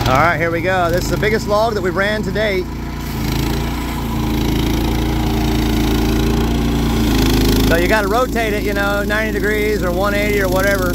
All right, here we go. This is the biggest log that we've ran to date. So you got to rotate it, you know, 90 degrees or 180 or whatever.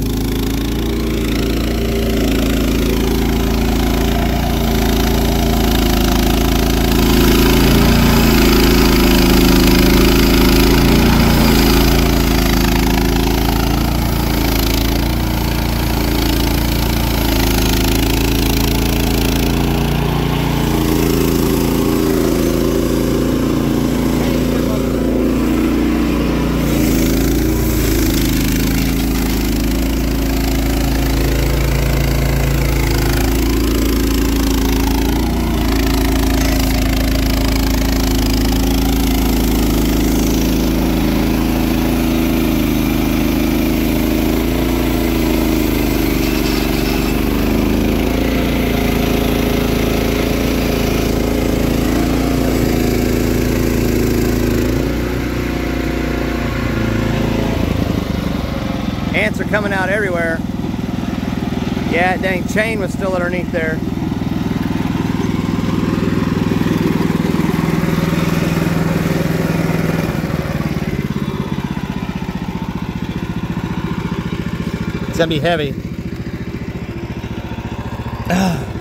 Ants are coming out everywhere. Yeah, dang chain was still underneath there. It's gonna be heavy.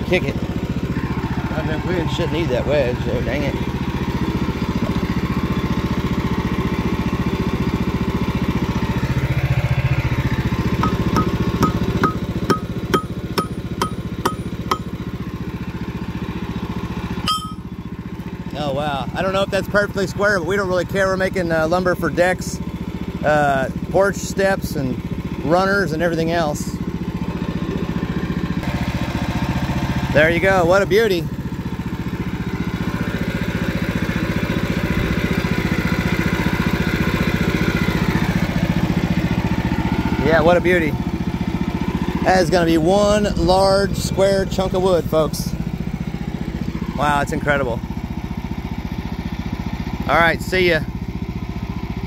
Kick it. We shouldn't need that wedge, so dang it. Oh wow, I don't know if that's perfectly square, but we don't really care. We're making lumber for decks, porch steps, and runners, and everything else. There you go, what a beauty. Yeah, what a beauty. That is gonna be one large square chunk of wood, folks. Wow, it's incredible. All right, see ya.